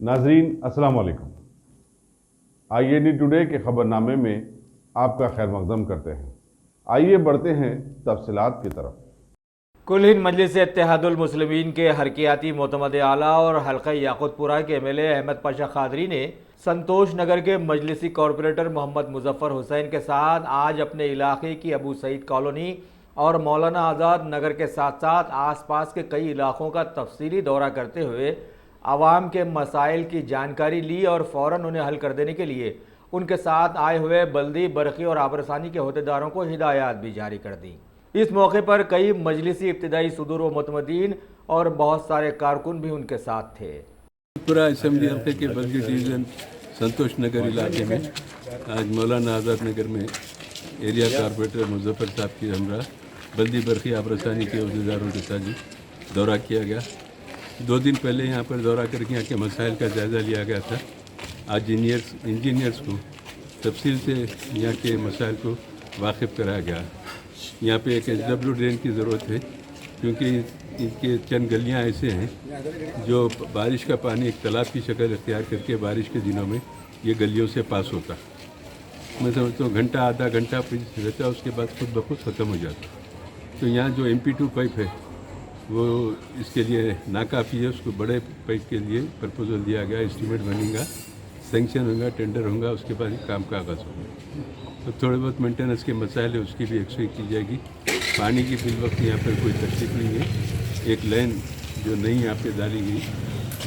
नाजरीन अस्सलाम वालेकुम। IAD टुडे के खबरनामे में आपका खैर मकदम करते हैं। आइए बढ़ते हैं तफसीलात की तरफ। कुल हिंद मजलिस इत्तेहादुल मुस्लिमीन के हरकियाती मोतमद आला और हल्का याकुतपुरा के MLA अहमद पाशा खादरी ने संतोष नगर के मजलिसी कॉरपोरेटर मोहम्मद मुजफ्फर हुसैन के साथ आज अपने इलाके की अबू सईद कॉलोनी और मौलाना आज़ाद नगर के साथ साथ आसपास के कई इलाकों का तफसीली दौरा करते हुए आवाम के मसाइल की जानकारी ली और फ़ौरन उन्हें हल कर देने के लिए उनके साथ आए हुए बल्दी, बरक़ी और आबरसानी के अहदेदारों को हिदायत भी जारी कर दी। इस मौके पर कई मजलिसी इब्तिदाई सुदूर व मुतमदीन और बहुत सारे कारकुन भी उनके साथ थे। पूरा असेंबली हल्के के बल्दी डिवीज़न संतोष नगर इलाके में आज मौलाना आज़ाद नगर में एरिया कारपोरेटर मुजफ्फर साहब की हमरा बल्दी, बरक़ी, आबरसानी के अहदेदारों के साथ दौरा किया गया। 2 दिन पहले यहाँ पर दौरा करके यहाँ के मसाइल का जायज़ा लिया गया था। आज इंजीनियर्स को तफसील से यहाँ के मसाइल को वाकिफ़ कराया गया। यहाँ पे एक SW ड्रेन की ज़रूरत है क्योंकि इनके चंद गलियाँ ऐसे हैं जो बारिश का पानी एक तालाब की शक्ल इख्तियार करके बारिश के दिनों में ये गलियों से पास होता। मैं समझता हूँ घंटा आधा घंटा रहता, उसके बाद खुद ब खुद ख़त्म हो जाता। तो यहाँ जो MP2 पाइप है वो इसके लिए नाकाफ़ी है। उसको बड़े पाइप के लिए प्रपोजल दिया गया, एस्टीमेट बनेगा, सेंक्शन होगा, टेंडर होगा, उसके बाद ही काम का आगाज़ होगा। तो थोड़े बहुत मेंटेनेंस के मसाइल है उसकी भी एक्सरे की जाएगी। पानी की फिल वक्त यहाँ पर कोई तकलीफ नहीं है। एक लाइन जो नई यहाँ पे डाली गई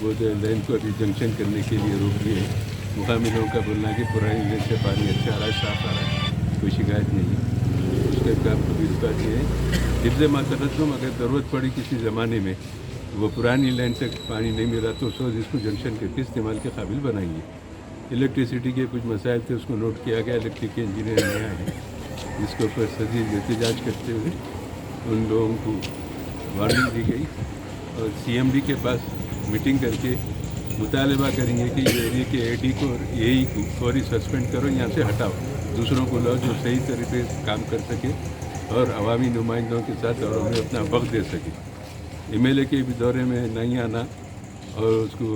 वो लाइन को अभी जंक्शन करने के लिए रोक दी है। मुकामी लोगों का बोलना है कि पुरानी लाइन से पानी अच्छा आ रहा है, साफ आ रहा है, कोई शिकायत नहीं है। उसके काम को भी रुका दिए हैं। हिफ्ज़ मातरतुम अगर ज़रूरत पड़ी किसी ज़माने में वो पुरानी लाइन तक पानी नहीं मिला तो उस वक्त इसको जंक्शन करके इस्तेमाल के काबिल बनाएंगे। इलेक्ट्रिसिटी के कुछ मसाइल थे उसको नोट किया गया। इलेक्ट्रिक इंजीनियर नया है जिसके ऊपर सजीद एहतजाज करते हुए उन लोगों को वार्निंग दी गई और CMD के पास मीटिंग करके मुतालबा करेंगे कि ये एरिया के AD को और AE को फौरी सस्पेंड करो, यहाँ से हटाओ, दूसरों को लाओ जो सही तरीके से काम कर सके और अवामी नुमाइंदों के साथ दौरों में अपना वक्त दे सके। MLA के भी दौरे में नहीं आना और उसको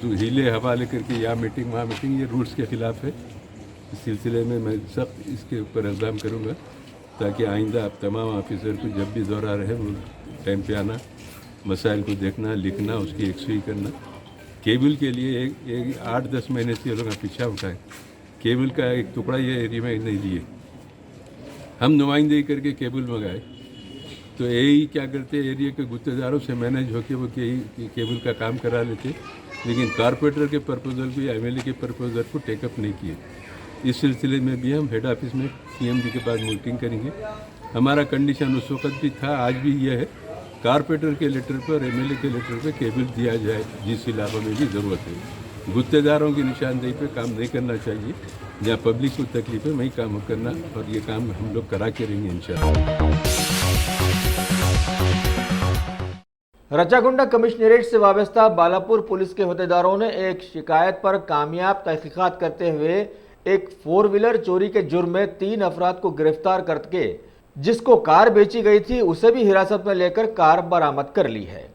जो हीले हवाले करके यहाँ मीटिंग वहाँ मीटिंग, ये रूल्स के ख़िलाफ़ है। इस सिलसिले में मैं सख्त इसके ऊपर इल्ज़ाम करूँगा ताकि आइंदा आप तमाम ऑफिसर को जब भी दौरा रहे वो टाइम पे आना, मसाइल को देखना, लिखना, उसकी एक्सरी करना। केबल के लिए एक 8-10 महीने से ये लोग पीछा उठाए, केबल का एक टुकड़ा ये एरिया में नहीं दिए। हम नुमाइंदगी करके केबल मंगाए तो AE क्या करते, एरिया के गुत्तेदारों से मैनेज होकर वो केबल का काम करा लेते, लेकिन कारपोरेटर के प्रपोजल को या MLA के प्रपोजल को टेकअप नहीं किए। इस सिलसिले में भी हम हेड ऑफिस में CMD के पास मीटिंग करेंगे। हमारा कंडीशन उस वक्त भी था, आज भी यह है, कारपोरेटर के लेटर पर, MLA के लेटर पर केबल दिया जाए जिस इलाकों में भी ज़रूरत है। गुत्तेदारों की निशानदेही पे काम नहीं करना चाहिए। जहाँ पब्लिक को तकलीफ है वहीं काम करना, और ये काम हम लोग करा के रहेंगे इंशाअल्लाह। रचागुंडा कमिश्नरेट से वाबस्ता बालापुर पुलिस के अहदेदारों ने एक शिकायत पर कामयाब तहकीकात करते हुए एक 4 व्हीलर चोरी के जुर्म में 3 अफराद को गिरफ्तार करके जिसको कार बेची गई थी उसे भी हिरासत में लेकर कार बरामद कर ली है।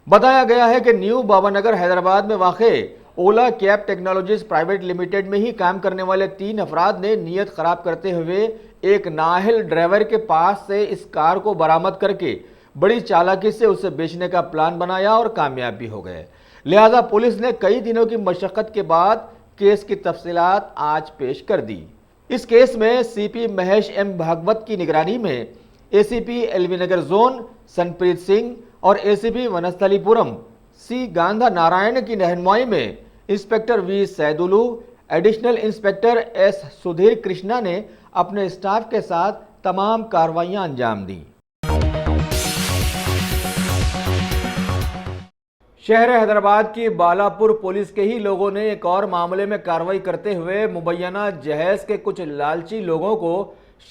बताया गया है कि न्यू बाबानगर हैदराबाद में वाक़े ओला कैब टेक्नोलॉजीज प्राइवेट लिमिटेड में ही काम करने वाले 3 अफराद ने नीयत खराब करते हुए एक नाअहल ड्राइवर के पास से इस कार को बरामद करके बड़ी चालाकी से उसे बेचने का प्लान बनाया और कामयाब भी हो गए। लिहाजा पुलिस ने कई दिनों की मशक्क़त के बाद केस की तफसीलात आज पेश कर दी। इस केस में CP महेश M भागवत की निगरानी में ACP LV Nagar zone Sanpreet Singh और ACP वनस्थलीपुरम C गांधा नारायण की रहनुमाई में inspector V Saidulu, additional inspector S Sudhir Krishna ने अपने स्टाफ के साथ तमाम कार्रवाइयां अंजाम दी। शहर हैदराबाद की बालापुर पुलिस के ही लोगों ने एक और मामले में कार्रवाई करते हुए मुबैना जहेज के कुछ लालची लोगों को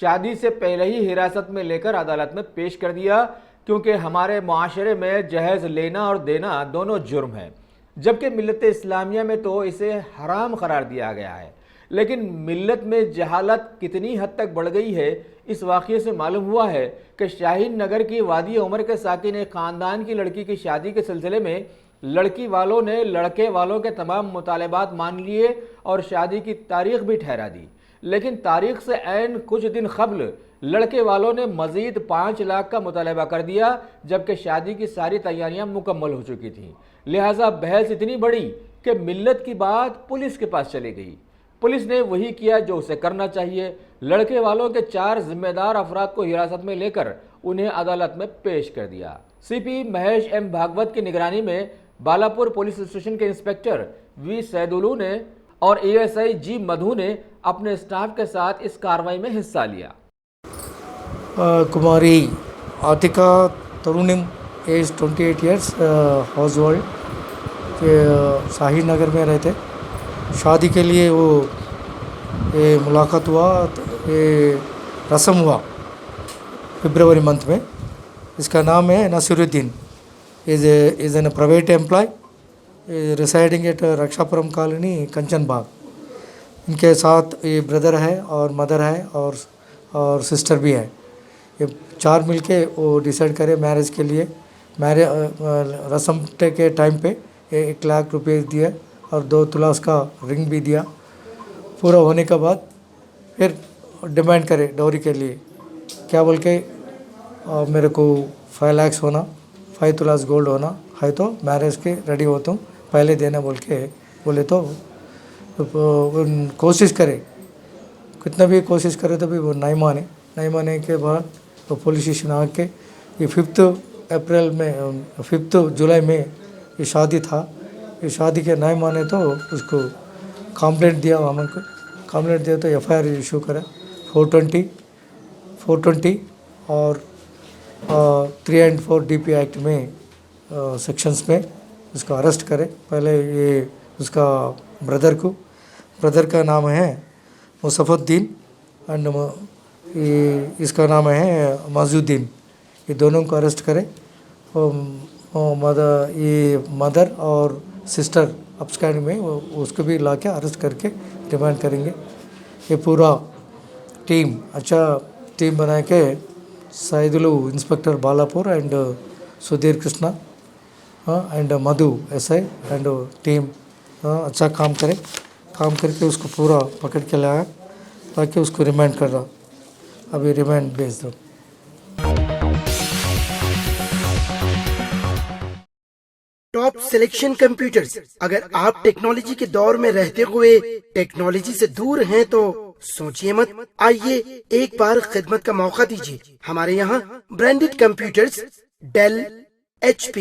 शादी से पहले ही हिरासत में लेकर अदालत में पेश कर दिया, क्योंकि हमारे माशरे में जहेज लेना और देना दोनों जुर्म है, जबकि मिल्लत इस्लामिया में तो इसे हराम करार दिया गया है। लेकिन मिल्लत में जहालत कितनी हद तक बढ़ गई है, इस वाक़ये से मालूम हुआ है कि शाहीन नगर की वादी उमर के साकिन एक ख़ानदान की लड़की की शादी के सिलसिले में लड़की वालों ने लड़के वालों के तमाम मुतालबात मान लिए और शादी की तारीख भी ठहरा दी, लेकिन तारीख से ऐन कुछ दिन कबल लड़के वालों ने मजीद 5 लाख का मुतालबा कर दिया, जबकि शादी की सारी तैयारियां मुकम्मल हो चुकी थीं। लिहाजा बहस इतनी बड़ी कि मिल्लत की बात पुलिस के पास चली गई। पुलिस ने वही किया जो उसे करना चाहिए। लड़के वालों के 4 जिम्मेदार अफराद को हिरासत में लेकर उन्हें अदालत में पेश कर दिया। सीपी महेश एम भागवत की निगरानी में बालापुर पुलिस स्टेशन के इंस्पेक्टर वी सैदुलू ने और एएसआई जी मधु ने अपने स्टाफ के साथ इस कार्रवाई में हिस्सा लिया। Kumari Atika Tarunim age 28 years, housewife, Shahi Nagar में रहते। शादी के लिए वो ये मुलाकात हुआ, ये रस्म हुआ फरवरी मंथ में। इसका नाम है Naseeruddin, is an private employ residing at Rakshapuram colony Kanchan Bagh. इनके साथ ये ब्रदर है और मदर है और सिस्टर भी है। ये 4 मिलके वो डिसाइड करे मैरिज के लिए। रस्म के टाइम पे 1 लाख रुपये दिया और 2 तुलास का रिंग भी दिया। पूरा होने के बाद फिर डिमांड करे डॉरी के लिए, क्या बोल के मेरे को 5 लाख होना, 5 तुलास गोल्ड होना है तो मैरिज के रेडी होता हूँ, पहले देना बोल के बोले। तो कोशिश करे, कितना भी कोशिश करे तो भी वो नहीं माने के बाद तो पुलिस स्टेशन आके ये 5 जुलाई में ये शादी था। ये शादी के नहीं माने तो उसको कंप्लेंट दिया। हमको कंप्लेंट दिया तो एफआईआर इशू करा 420 और 3 and 4 DP एक्ट में सेक्शंस में उसको अरेस्ट करे। पहले ये उसका ब्रदर का नाम है मुसफ़ुद्दीन एंड इसका नाम है मजूद्दीन। ये दोनों को अरेस्ट करे। मदर और सिस्टर अपस्कैंड में उसको भी ला के अरेस्ट करके रिमांड करेंगे। ये पूरा टीम अच्छा टीम बना के Saidulu inspector Balapur and Sudhir Krishna and Madhu SI and team अच्छा काम करके उसको पूरा पकड़ के लाया ताकि उसको रिमांड कर रहा। अभी रिमांड भेज दो। Top selection computers. अगर आप टेक्नोलॉजी के दौर में रहते हुए टेक्नोलॉजी से दूर हैं तो सोचिए मत, आइए एक बार खिदमत का मौका दीजिए। हमारे यहाँ branded computers Dell, HP,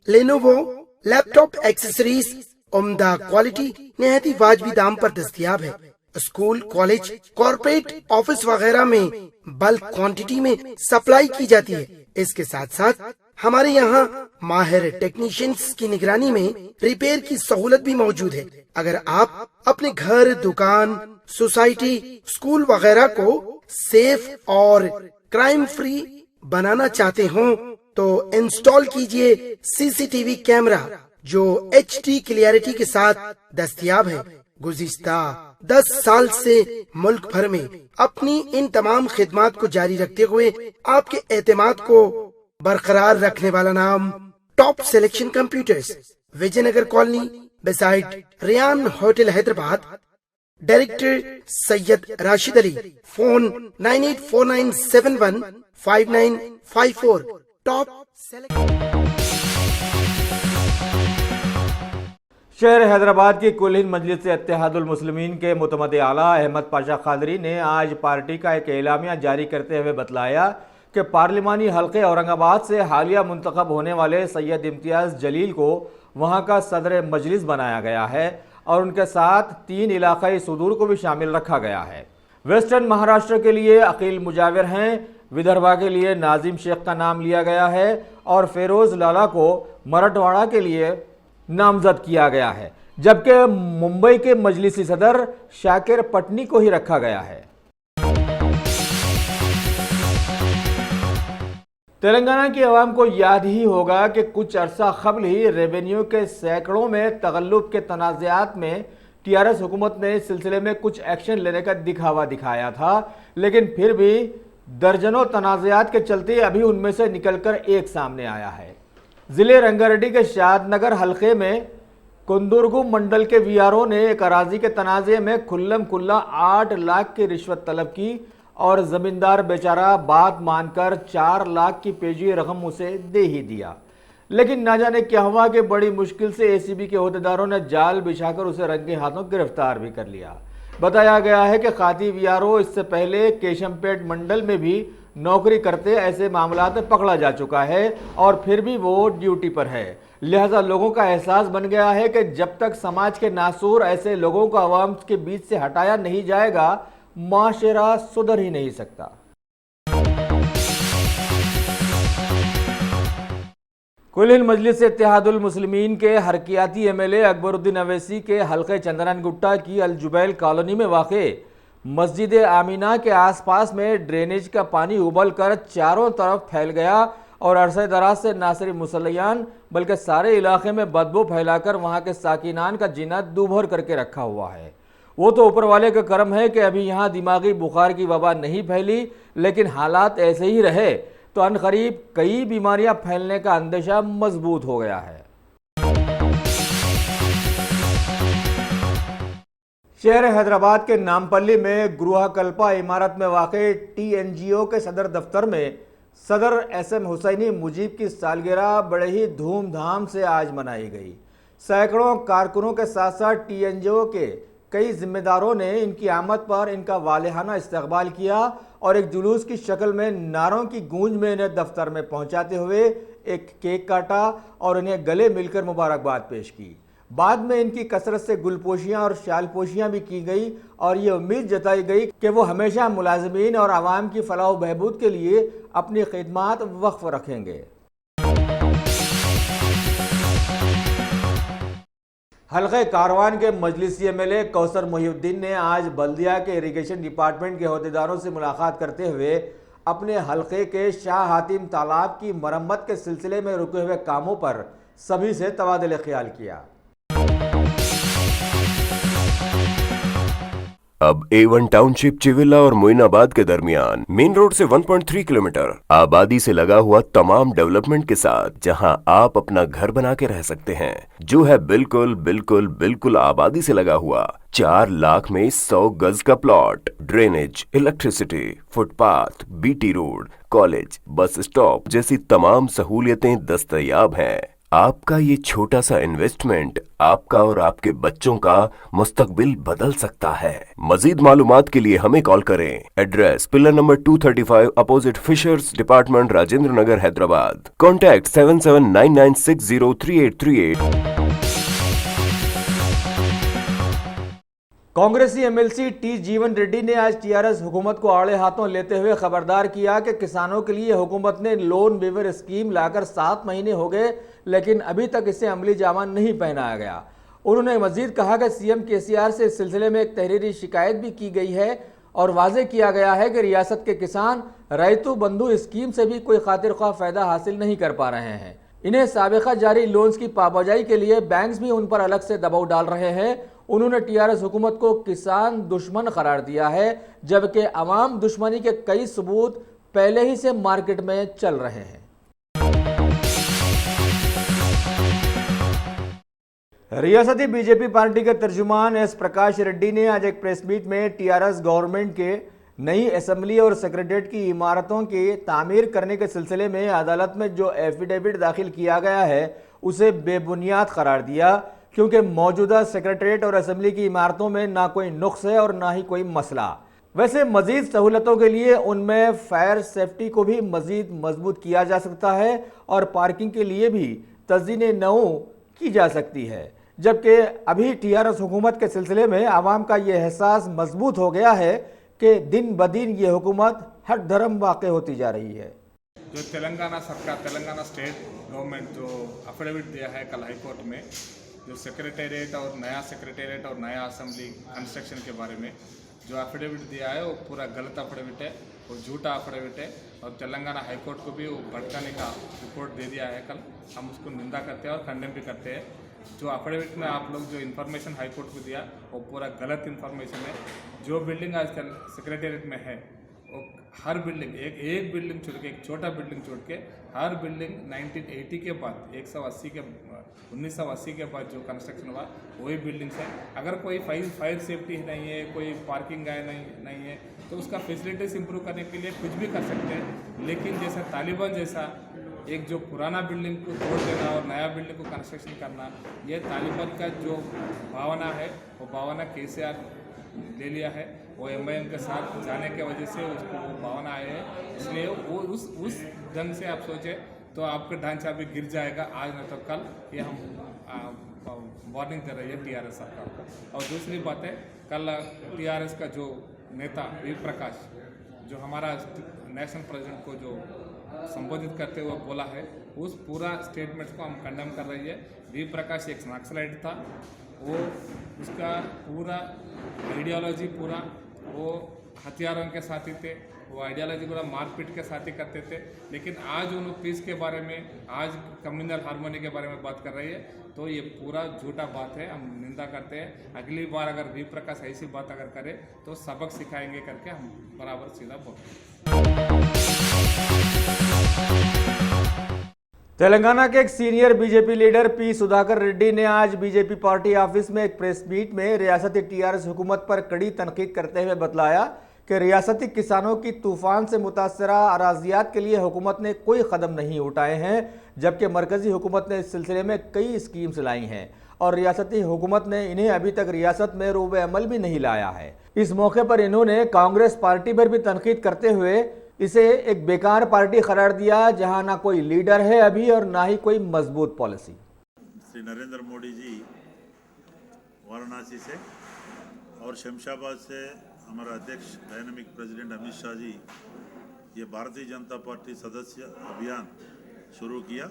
Lenovo, laptop accessories उम्दा क्वालिटी निहायती वाजबी दाम पर दस्तयाब है। स्कूल, कॉलेज, कॉर्पोरेट, ऑफिस वगैरह में बल्क क्वांटिटी में सप्लाई की जाती है। इसके साथ साथ हमारे यहाँ माहिर टेक्नीशियंस की निगरानी में रिपेयर की सहूलत भी मौजूद है। अगर आप अपने घर, दुकान, सोसाइटी, स्कूल वगैरह को सेफ और क्राइम फ्री बनाना चाहते हो तो इंस्टॉल कीजिए CCTV कैमरा जो HD क्लियरिटी के साथ दस्तयाब है। गुज़िश्ता 10 साल से मुल्क भर में अपनी इन तमाम खिदमात को जारी रखते हुए आपके एतमाद को बरकरार रखने वाला नाम top selection computers, Vijayanagar colony beside Riyan hotel Hyderabad. Director Syed Rashid Ali. Phone 9849715954। Top शहर हैदराबाद की कुल हिंद मजलिस इत्तेहादुल मुस्लिमीन के मुतमद आला अहमद पाशा खादरी ने आज पार्टी का एक एलामिया जारी करते हुए बतलाया कि पार्लिमानी हल्के औरंगाबाद से हालिया मुंतखब होने वाले सैयद इम्तियाज़ जलील को वहां का सदर मजलिस बनाया गया है और उनके साथ 3 इलाकाई सदूर को भी शामिल रखा गया है। वेस्टर्न महाराष्ट्र के लिए अकील मुजाविर हैं, विदर्भा के लिए नाजिम शेख का नाम लिया गया है और फेरोज लाला को मराठवाड़ा के लिए नामजद किया गया है, जबकि मुंबई के मजलिसी सदर शाकिर पटनी को ही रखा गया है। तेलंगाना की आवाम को याद ही होगा कि कुछ अरसा कबल ही रेवेन्यू के सैकड़ों में तगल्लुब के तनाज़ात में TRS हुकूमत ने इस सिलसिले में कुछ एक्शन लेने का दिखावा दिखाया था, लेकिन फिर भी दर्जनों तनाज़ात के चलते अभी उनमें से निकलकर एक सामने आया है। जिले रंगारेड्डी के शादनगर हलके में कुंदुरगु मंडल के वीआरओ ने एक अराजी के तनाजे में खुल्लम खुल्ला 8 लाख की रिश्वत तलब की और जमींदार बेचारा बात मानकर 4 लाख की पेजी रकम उसे दे ही दिया। लेकिन ना जाने क्या हुआ कि बड़ी मुश्किल से एसीबी के अहदेदारों ने जाल बिछाकर उसे रंगे हाथों गिरफ्तार भी कर लिया। बताया गया है कि खाती वीआरओ इससे पहले केशमपेट मंडल में भी नौकरी करते ऐसे मामलात में पकड़ा जा चुका है और फिर भी वो ड्यूटी पर है। लिहाजा लोगों का एहसास बन गया है कि जब तक समाज के नासूर ऐसे लोगों को आवाम के बीच से हटाया नहीं जाएगा, माशरा सुधर ही नहीं सकता। कुल हिंद मजलिस इत्तेहादुल मुस्लिमीन के हरकियाती एमएलए अकबरुद्दीन अवैसी के हल्के चंदनन गुट्टा की अल जुबैल कॉलोनी में वाक़े मस्जिद आमीना के आसपास में ड्रेनेज का पानी उबल कर चारों तरफ फैल गया और अरसे दराज से ना सिर्फ मुसल्लियान बल्कि सारे इलाके में बदबू फैलाकर वहां के साकिनान का जीना दूभर करके रखा हुआ है। वो तो ऊपर वाले का करम है कि अभी यहाँ दिमागी बुखार की वबा नहीं फैली, लेकिन हालात ऐसे ही रहे तो अनकरीब कई बीमारियां फैलने का अंदेशा मजबूत हो गया है। शहर हैदराबाद के नामपल्ली में गृहकल्पा इमारत में वाक़े टीएनजीओ के सदर दफ्तर में सदर एसएम हुसैनी मुजीब की सालगिरह बड़े ही धूमधाम से आज मनाई गई। सैकड़ों कारकुनों के साथ साथ टीएनजीओ के कई जिम्मेदारों ने इनकी आमद पर इनका वालिहाना इस्तकबाल किया और एक जुलूस की शक्ल में नारों की गूंज में इन्हें दफ्तर में पहुंचाते हुए एक केक काटा और इन्हें गले मिलकर मुबारकबाद पेश की। बाद में इनकी कसरत से गुलपोशियां और शालपोशियां भी की गई और ये उम्मीद जताई गई कि वो हमेशा मुलाजमीन और आवाम की फलाह व बहबूद के लिए अपनी खिदमात वक्फ रखेंगे। हल्के कारवान के मजलिसी एमएलए कौसर मोहिउद्दीन ने आज बल्दिया के इरिगेशन डिपार्टमेंट के अहदेदारों से मुलाकात करते हुए अपने हल्के के शाह हातिम तालाब की मरम्मत के सिलसिले में रुके हुए कामों पर सभी से तबादले ख्याल किया। अब A1 टाउनशिप चिविला और मोइनाबाद के दरमियान मेन रोड से 1.3 किलोमीटर आबादी से लगा हुआ तमाम डेवलपमेंट के साथ जहां आप अपना घर बना के रह सकते हैं, जो है बिल्कुल बिल्कुल बिल्कुल आबादी से लगा हुआ। 4 लाख में 100 गज का plot, drainage, electricity, footpath, BT road, college, bus stop जैसी तमाम सहूलियतें दस्तयाब हैं। आपका ये छोटा सा इन्वेस्टमेंट आपका और आपके बच्चों का मुस्तकबिल बदल सकता है। मजीद मालूमात के लिए हमें कॉल करें। Address pillar number 235 opposite fishers department, Rajendra Nagar, Hyderabad. Contact 7799603838। कांग्रेसी एमएलसी टी जीवन रेड्डी ने आज टीआरएस हुकूमत को आड़े हाथों लेते हुए खबरदार किया कि किसानों के लिए हुकूमत ने लोन वेवर स्कीम लाकर 7 महीने हो गए, लेकिन अभी तक इसे अमली जामा नहीं पहनाया गया। उन्होंने मजीद कहा कि सीएम केसीआर से इस सिलसिले में एक तहरीरी शिकायत भी की गई है और वाजे किया गया है कि रियासत के किसान रैतु बंधु स्कीम से भी कोई खातिर ख्वाह फायदा हासिल नहीं कर पा रहे हैं। इन्हें साबिका जारी लोन्स की पाबजाई के लिए बैंक्स भी उन पर अलग से दबाव डाल रहे हैं। उन्होंने टीआरएस हुकूमत को किसान दुश्मन करार दिया है, जबकि अवाम दुश्मनी के कई सबूत पहले ही से मार्केट में चल रहे हैं। रियासती बीजेपी पार्टी के तर्जुमान एस प्रकाश रेड्डी ने आज एक प्रेस मीट में टीआरएस गवर्नमेंट के नई असेंबली और सेक्रेटेरिएट की इमारतों की तामीर करने के सिलसिले में अदालत में जो एफिडेविट दाखिल किया गया है उसे बेबुनियाद करार दिया, क्योंकि मौजूदा सेक्रेटेरिएट और असेंबली की इमारतों में ना कोई नुक्स है और ना ही कोई मसला। वैसे मजीद सहूलतों के लिए उनमें फायर सेफ्टी को भी मजीद मजबूत किया जा सकता है और पार्किंग के लिए भी तज़ीने नौ की जा सकती है, जबकि अभी टीआरएस हुकूमत के सिलसिले में आवाम का ये एहसास मजबूत हो गया है कि दिन ब दिन ये हुकूमत हर धर्म वाक़ होती जा रही है। जो तेलंगाना सरकार, तेलंगाना स्टेट गवर्नमेंट जो अफिडेविट दिया है कल हाईकोर्ट में, जो सेक्रेटेरिएट और नया असेंबली कंस्ट्रक्शन के बारे में जो अफिडेविट दिया है वो पूरा गलत अफिडेविट है, वो झूठा अफिडेविट है और तेलंगाना हाईकोर्ट को भी वो भड़काने का रिपोर्ट दे दिया है कल। हम उसको निंदा करते हैं और कंडेम भी करते हैं। जो अफिडेविट में आप लोग जो इन्फॉर्मेशन हाईकोर्ट को दिया वो पूरा गलत इन्फॉर्मेशन है। जो बिल्डिंग आज सेक्रेटेरिएट में है हर बिल्डिंग एक बिल्डिंग छोड़ के, एक छोटा बिल्डिंग छोड़ के हर बिल्डिंग 1980 के बाद 1980 के बाद जो कंस्ट्रक्शन हुआ वही बिल्डिंग्स है। अगर कोई फायर सेफ्टी नहीं है, कोई पार्किंग नहीं है तो उसका फैसिलिटीज इंप्रूव करने के लिए कुछ भी कर सकते हैं। लेकिन जैसा तालिबान जैसा एक जो पुराना बिल्डिंग को तोड़ देना और नया बिल्डिंग को कंस्ट्रक्शन करना, ये तालिबान का जो भावना है वो भावना KCR ले लिया है। वो MIM के साथ जाने के वजह से उसको वो भावना आए है, इसलिए वो उस ढंग से आप सोचे तो आपका ढांचा भी गिर जाएगा आज न तो कल। ये हम वार्निंग दे रही है TRS सरकार को। और दूसरी बात है, कल TRS का जो नेता वी प्रकाश जो हमारा नेशनल प्रेसिडेंट को जो संबोधित करते हुए बोला है, उस पूरा स्टेटमेंट को हम कंडेम कर रही है। वी प्रकाश एक नक्सलाइट था, वो उसका पूरा आइडियोलॉजी पूरा वो हथियारों के साथी थे, वो आइडियोलॉजी पूरा मारपीट के साथी करते थे। लेकिन आज उन पीस के बारे में, आज कम्युनल हार्मोनी के बारे में बात कर रही है, तो ये पूरा झूठा बात है, हम निंदा करते हैं। अगली बार अगर वी प्रकाश ऐसी बात अगर करे तो सबक सिखाएंगे करके हम बराबर सीधा बोलते हैं। तेलंगाना के एक senior BJP leader P Sudhakar Reddy ने आज बीजेपी पार्टी ऑफिस में एक प्रेस मीट में रियासती TRS हुकूमत पर कड़ी तनकीद करते हुए बतलाया कि रियासती किसानों की तूफान से मुतासरा अराजियात के लिए हुकूमत ने कोई कदम नहीं उठाए हैं, जबकि मरकजी हुकूमत ने इस सिलसिले में कई स्कीम्स लाई हैं और रियासती हुकूमत ने इन्हें अभी तक रियासत में रूब अमल भी नहीं लाया है। इस मौके पर इन्होंने कांग्रेस पार्टी पर भी तनकीद करते हुए इसे एक बेकार पार्टी करार दिया, जहां ना कोई लीडर है अभी और ना ही कोई मजबूत पॉलिसी। श्री नरेंद्र मोदी जी वाराणसी से और शमशाबाद से हमारा अध्यक्ष डायनामिक प्रेसिडेंट अमित शाह जी ये भारतीय जनता पार्टी सदस्य अभियान शुरू किया।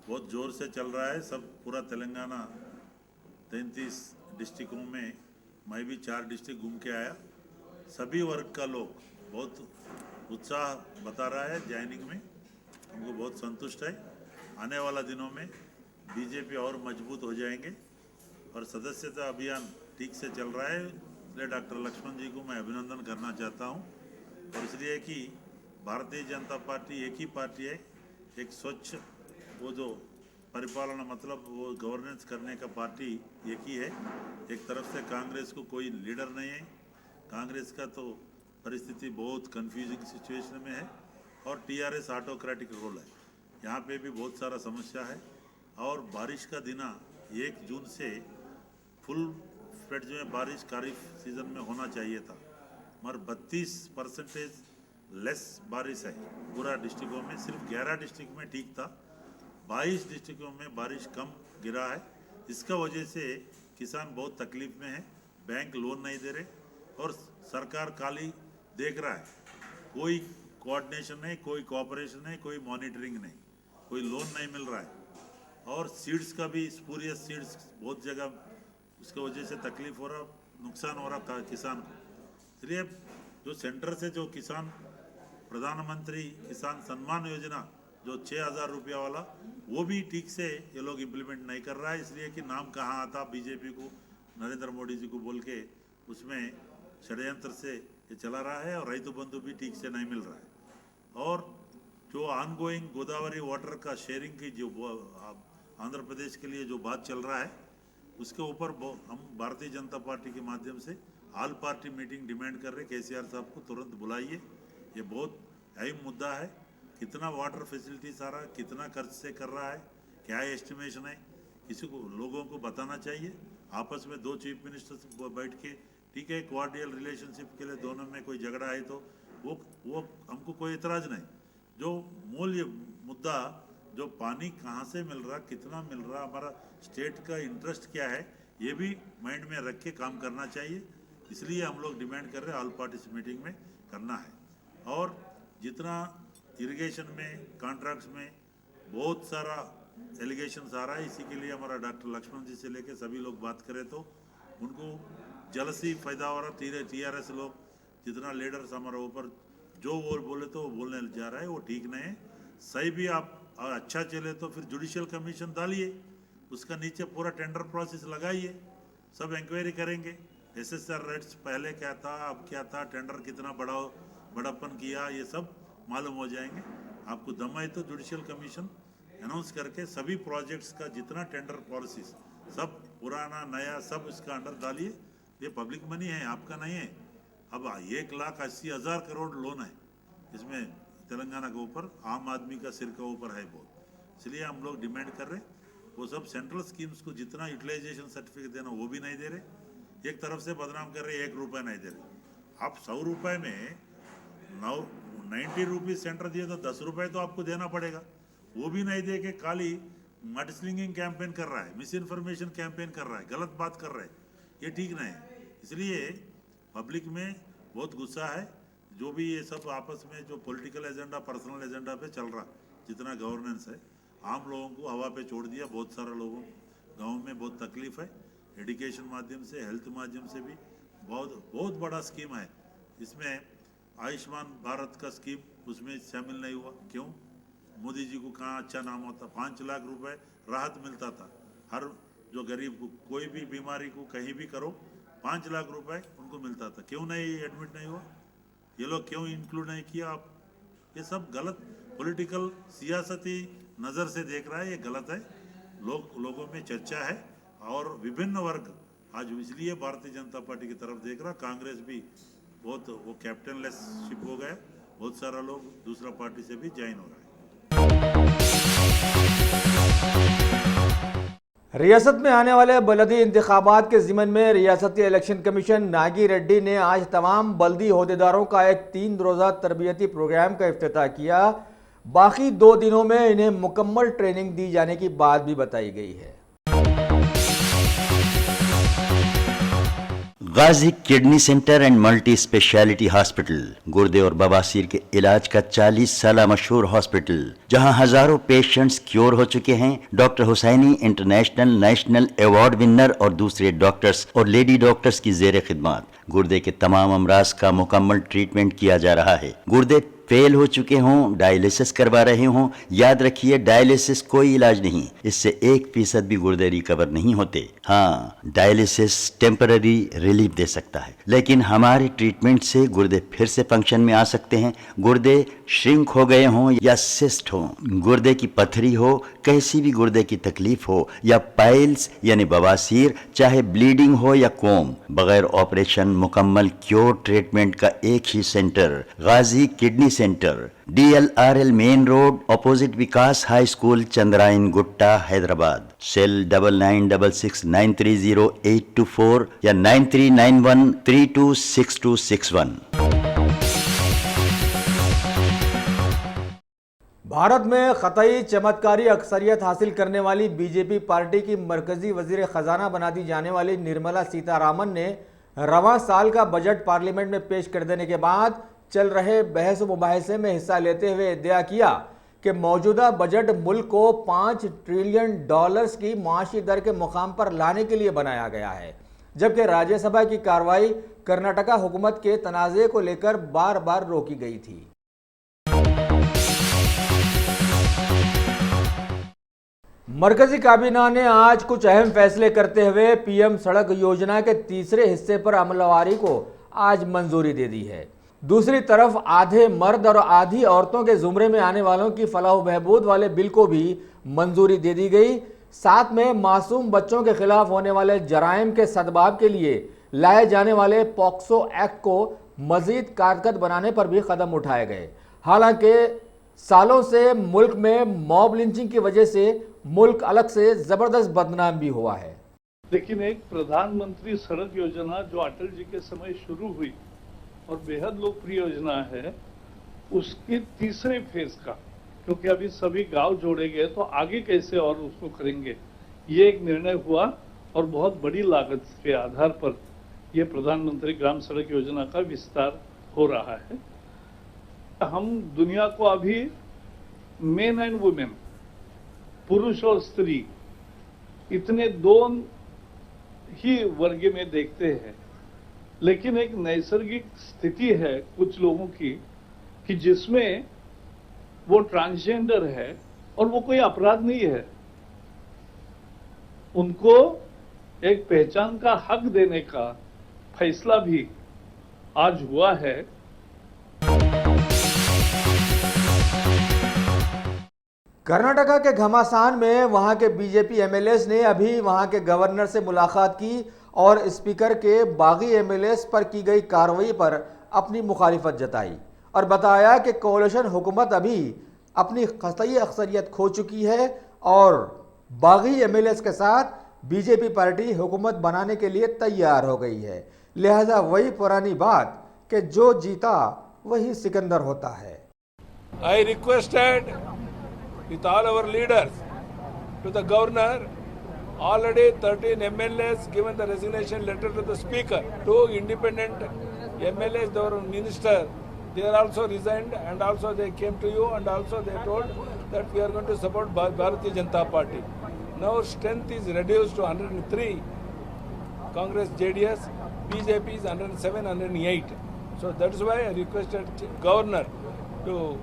बहुत जोर से चल रहा है, सब पूरा तेलंगाना 33 डिस्ट्रिक्टों में, मैं भी 4 डिस्ट्रिक्ट घूम के आया। सभी वर्ग का लोग बहुत उत्साह बता रहा है ज्वाइनिंग में, हमको बहुत संतुष्ट है। आने वाला दिनों में बीजेपी और मजबूत हो जाएंगे और सदस्यता अभियान ठीक से चल रहा है। इसलिए डॉक्टर लक्ष्मण जी को मैं अभिनंदन करना चाहता हूं, और इसलिए कि भारतीय जनता पार्टी एक ही पार्टी है, एक स्वच्छ वो जो परिपालना मतलब वो गवर्नेंस करने का पार्टी एक ही है। एक तरफ से कांग्रेस को कोई लीडर नहीं है, कांग्रेस का तो परिस्थिति बहुत कंफ्यूजिंग सिचुएशन में है, और TRS ऑटोक्रेटिक रोल है। यहाँ पे भी बहुत सारा समस्या है, और बारिश का दिना 1 जून से फुल स्प्रेड में बारिश खरीफ सीजन में होना चाहिए था, मगर 32% लेस बारिश है पूरा डिस्ट्रिक्टों में। सिर्फ 11 डिस्ट्रिक्ट में ठीक था, 22 डिस्ट्रिक्टों में बारिश कम गिरा है। इसका वजह से किसान बहुत तकलीफ में है, बैंक लोन नहीं दे रहे और सरकार खाली देख रहा है। कोई कोऑर्डिनेशन नहीं, कोई कोऑपरेशन नहीं, कोई मॉनिटरिंग नहीं, कोई लोन नहीं मिल रहा है। और सीड्स का भी स्पूरियस सीड्स बहुत जगह, उसकी वजह से तकलीफ हो रहा, नुकसान हो रहा किसान को। इसलिए जो सेंटर से जो किसान प्रधानमंत्री किसान सम्मान योजना जो 6,000 रुपया वाला, वो भी ठीक से ये लोग इम्प्लीमेंट नहीं कर रहा है। इसलिए कि नाम कहाँ आता बीजेपी को, नरेंद्र मोदी जी को बोल के उसमें षड्यंत्र से ये चला रहा है, और रैतु बंधु भी ठीक से नहीं मिल रहा है। और जो ऑनगोइंग गोदावरी वाटर का शेयरिंग की जो आंध्र प्रदेश के लिए जो बात चल रहा है, उसके ऊपर हम भारतीय जनता पार्टी के माध्यम से ऑल पार्टी मीटिंग डिमांड कर रहे, KCR साहब को तुरंत बुलाइए। ये बहुत अहम मुद्दा है, कितना वाटर फैसिलिटीज आ रहा है, कितना खर्च से कर रहा है, क्या एस्टिमेशन है, किसी को लोगों को बताना चाहिए। आपस में 2 चीफ मिनिस्टर्स बैठ के, ठीक है, कोऑर्डियल रिलेशनशिप के लिए दोनों में कोई झगड़ा है तो वो हमको कोई इतराज़ नहीं। जो मूल मुद्दा, जो पानी कहाँ से मिल रहा, कितना मिल रहा, हमारा स्टेट का इंटरेस्ट क्या है, ये भी माइंड में रख के काम करना चाहिए। इसलिए हम लोग डिमांड कर रहे हैं ऑल पार्टीज मीटिंग में करना है। और जितना इरिगेशन में कॉन्ट्रैक्ट्स में बहुत सारा एलिगेशंस आ रहा है, इसी के लिए हमारा डॉक्टर लक्ष्मण जी से लेके सभी लोग बात करें तो उनको जलसी फायदा हो रहा। TRS लोग जितना लीडर्स हमारे ऊपर जो वो बोले तो वो बोलने जा रहा है, वो ठीक नहीं है। सही भी आप और अच्छा चले तो फिर जुडिशियल कमीशन डालिए, उसका नीचे पूरा टेंडर प्रोसेस लगाइए, सब इंक्वायरी करेंगे। SSR रेट्स पहले क्या था, अब क्या था, टेंडर कितना बढ़ाओ बड़प्पन किया, ये सब मालूम हो जाएंगे आपको। दम है तो जुडिशियल कमीशन अनाउंस करके सभी प्रोजेक्ट्स का जितना टेंडर पॉलिसीज सब पुराना नया सब इसका अंडर डालिए। ये पब्लिक मनी है, आपका नहीं है। अब 1,80,000 करोड़ लोन है इसमें तेलंगाना के ऊपर, आम आदमी का सिर के ऊपर है बहुत। इसलिए हम लोग डिमांड कर रहे वो सब सेंट्रल स्कीम्स को जितना यूटिलाइजेशन सर्टिफिकेट देना वो भी नहीं दे रहे। एक तरफ से बदनाम कर रहे, 1 रुपया नहीं दे रहे। आप 100 रुपये में 90 रुपीज सेंटर दिए तो 10 रुपये तो आपको देना पड़ेगा, वो भी नहीं दे के खाली मड स्लिंगिंग कैंपेन कर रहा है, मिस इन्फॉर्मेशन कैंपेन कर रहा है, गलत बात कर रहा है। ये ठीक नहीं है। इसलिए पब्लिक में बहुत गुस्सा है। जो भी ये सब आपस में जो पॉलिटिकल एजेंडा पर्सनल एजेंडा पे चल रहा, जितना गवर्नेंस है आम लोगों को हवा पे छोड़ दिया। बहुत सारे लोगों गाँव में बहुत तकलीफ है। एजुकेशन माध्यम से, हेल्थ माध्यम से भी बहुत बड़ा स्कीम है। इसमें आयुष्मान भारत का स्कीम उसमें शामिल नहीं हुआ। क्यों? मोदी जी को कहाँ अच्छा नाम होता। 5 लाख रुपए राहत मिलता था हर जो गरीब को, कोई भी बीमारी को कहीं भी करो 5 लाख रुपए उनको मिलता था। क्यों नहीं एडमिट नहीं हुआ? ये लोग क्यों इंक्लूड नहीं किया आप? ये सब गलत पॉलिटिकल सियासती नज़र से देख रहा है, ये गलत है। लोगों में चर्चा है और विभिन्न वर्ग आज इसलिए भारतीय जनता पार्टी की तरफ देख रहा। कांग्रेस भी बहुत वो कैप्टनलेसशिप हो गया, बहुत सारा लोग दूसरा पार्टी से भी ज्वाइन हो रहा है। रियासत में आने वाले बलदी इंतखाबात के ज़िमन में रियासती इलेक्शन कमीशन नागी रेड्डी ने आज तमाम बल्दी अहदेदारों का एक 3 रोज़ा तरबियती प्रोग्राम का इफ्तिताह किया। बाकी 2 दिनों में इन्हें मुकम्मल ट्रेनिंग दी जाने की बात भी बताई गई है। Ghazi kidney centre and multi speciality hospital, गुर्दे और बवासीर के इलाज का 40 साल मशहूर हॉस्पिटल, जहां हजारों पेशेंट्स क्योर हो चुके हैं। Doctor Hussaini international national award winner और दूसरे डॉक्टर्स और लेडी डॉक्टर्स की जेर खिदमत गुर्दे के तमाम अमराज का मुकम्मल ट्रीटमेंट किया जा रहा है। गुर्दे फेल हो चुके हों, डायलिसिस करवा रहे हों, याद रखिए डायलिसिस कोई इलाज नहीं, इससे 1% भी गुर्दे रिकवर नहीं होते। हाँ, डायलिसिस टेम्पररी रिलीफ दे सकता है, लेकिन हमारे ट्रीटमेंट से गुर्दे फिर से फंक्शन में आ सकते हैं। गुर्दे श्रिंक हो गए हों या सिस्ट हो, गुर्दे की पथरी हो, कैसी भी गुर्दे की तकलीफ हो या पाइल्स यानी बवासीर, चाहे ब्लीडिंग हो या कोम, बगैर ऑपरेशन मुकम्मल क्योर ट्रीटमेंट का एक ही centre, Ghazi kidney centre, DLRL main road, opposite Vikas high school, Chandrayan Gutta, Hyderabad. Cell 9966930824 या 9391326261। भारत में ख़तई चमत्कारी अक्सरियत हासिल करने वाली बीजेपी पार्टी की मरकजी वजीर ख़जाना बना दी जाने वाली निर्मला सीतारामन ने रवां साल का बजट पार्लियामेंट में पेश कर देने के बाद चल रहे बहस व मुबाहिसे में हिस्सा लेते हुए इद्दिया किया कि मौजूदा बजट मुल्क को $5 ट्रिलियन की माशी दर के मुकाम पर लाने के लिए बनाया गया है, जबकि राज्यसभा की कार्रवाई कर्नाटका हुकूमत के तनाज़े को लेकर बार बार रोकी गई थी। मरकजी काबीना ने आज कुछ अहम फैसले करते हुए पीएम सड़क योजना के तीसरे हिस्से पर अमलवारी को आज मंजूरी दे दी है। दूसरी तरफ आधे मर्द और आधी औरतों के जुमरे में आने वालों की फलाह बहबूद वाले बिल को भी मंजूरी दे दी गई। साथ में मासूम बच्चों के खिलाफ होने वाले जराइम के सदबाब के लिए लाए जाने वाले पॉक्सो एक्ट को मजीद कारगर बनाने पर भी कदम उठाए गए। हालांकि सालों से मुल्क में मॉब लिंचिंग की वजह से मुल्क अलग से जबरदस्त बदनाम भी हुआ है। लेकिन एक प्रधानमंत्री सड़क योजना जो अटल जी के समय शुरू हुई और बेहद लोकप्रिय योजना है, उसके तीसरे फेज का, क्योंकि अभी सभी गांव जोड़े गए तो आगे कैसे और उसको करेंगे, ये एक निर्णय हुआ और बहुत बड़ी लागत के आधार पर यह प्रधानमंत्री ग्राम सड़क योजना का विस्तार हो रहा है। हम दुनिया को अभी मेन एंड वुमेन, पुरुष और स्त्री, इतने दो ही वर्ग में देखते हैं, लेकिन एक नैसर्गिक स्थिति है कुछ लोगों की कि जिसमें वो ट्रांसजेंडर है और वो कोई अपराध नहीं है, उनको एक पहचान का हक देने का फैसला भी आज हुआ है। कर्नाटका के घमासान में वहां के बीजेपी एमएलएस ने अभी वहां के गवर्नर से मुलाकात की और स्पीकर के बागी एमएलएस पर की गई कार्रवाई पर अपनी मुखालिफत जताई और बताया कि कोalition हुकूमत अभी अपनी कतई अक्सरियत खो चुकी है और बागी एमएलएस के साथ बीजेपी पार्टी हुकूमत बनाने के लिए तैयार हो गई है। लिहाजा वही पुरानी बात कि जो जीता वही सिकंदर होता है। I requested with all our leaders to the governor, already 13 MLAs given the resignation letter to the speaker, 2 independent MLAs, they were minister, they are also resigned and also they came to you and also they told that we are going to support Bharatiya Janata Party. Now strength is reduced to 103, Congress, JDS, BJP is 107, 108. So that is why I requested governor to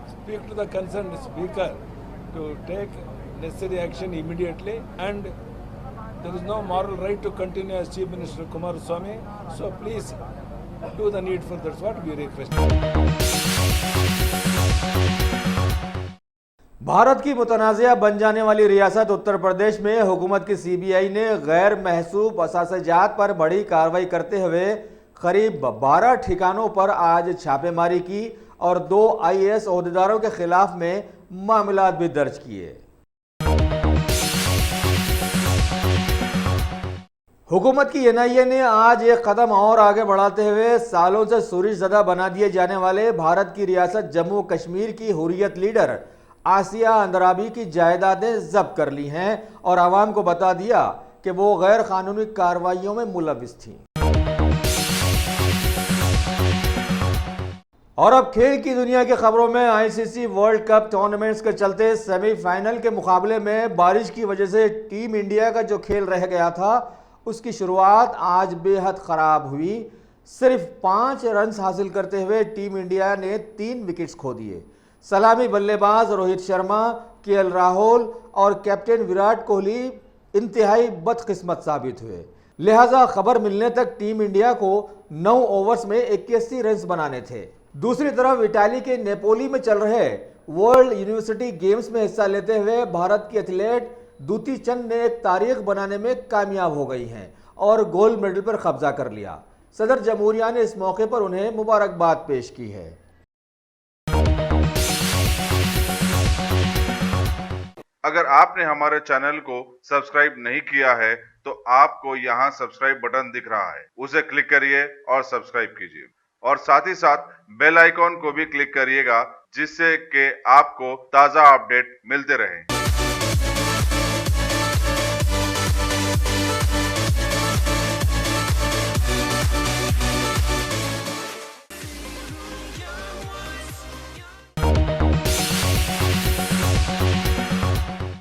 speak to the concerned speaker to take necessary action immediately, and there is no moral right to continue as Chief Minister Kumaraswamy. So please do the needful. That's what we request. Bharat की मुतनाज़िया बन जाने वाली रियासत उत्तर प्रदेश में हुकूमत की CBI ने गैर महसूब असासजात पर बड़ी कार्रवाई करते हुए करीब 12 ठिकानों पर आज छापेमारी की और 2 आईएएस ओहदेदारों के खिलाफ में मामला भी दर्ज किए। हुकूमत की एनआईए ने आज एक कदम और आगे बढ़ाते हुए सालों से सुरिशज़दा बना दिए जाने वाले भारत की रियासत जम्मू कश्मीर की हुर्रियत लीडर आसिया अंद्राबी की जायदादें जब्त कर ली हैं और आवाम को बता दिया कि वो गैर कानूनी कार्रवाइयों में मुलविस थीं। और अब खेल की दुनिया की खबरों में आईसीसी वर्ल्ड कप टूर्नामेंट्स के चलते सेमीफाइनल के मुकाबले में बारिश की वजह से टीम इंडिया का जो खेल रह गया था उसकी शुरुआत आज बेहद ख़राब हुई। सिर्फ 5 रन हासिल करते हुए टीम इंडिया ने 3 विकेट्स खो दिए। सलामी बल्लेबाज रोहित शर्मा, केएल राहुल और कैप्टन विराट कोहली इंतहाई बदकिस्मत साबित हुए। लिहाजा खबर मिलने तक टीम इंडिया को 9 ओवर्स में 81 रन बनाने थे। दूसरी तरफ इटाली के नेपोली में चल रहे वर्ल्ड यूनिवर्सिटी गेम्स में हिस्सा लेते हुए भारत की एथलीट दूती चंद ने एक तारीख बनाने में कामयाब हो गई हैं और गोल्ड मेडल पर कब्जा कर लिया। सदर जमहूरिया ने इस मौके पर उन्हें मुबारकबाद पेश की है। अगर आपने हमारे चैनल को सब्सक्राइब नहीं किया है तो आपको यहाँ सब्सक्राइब बटन दिख रहा है, उसे क्लिक करिए और सब्सक्राइब कीजिए और साथ ही साथ बेल आइकॉन को भी क्लिक करिएगा जिससे कि आपको ताज़ा अपडेट मिलते रहें।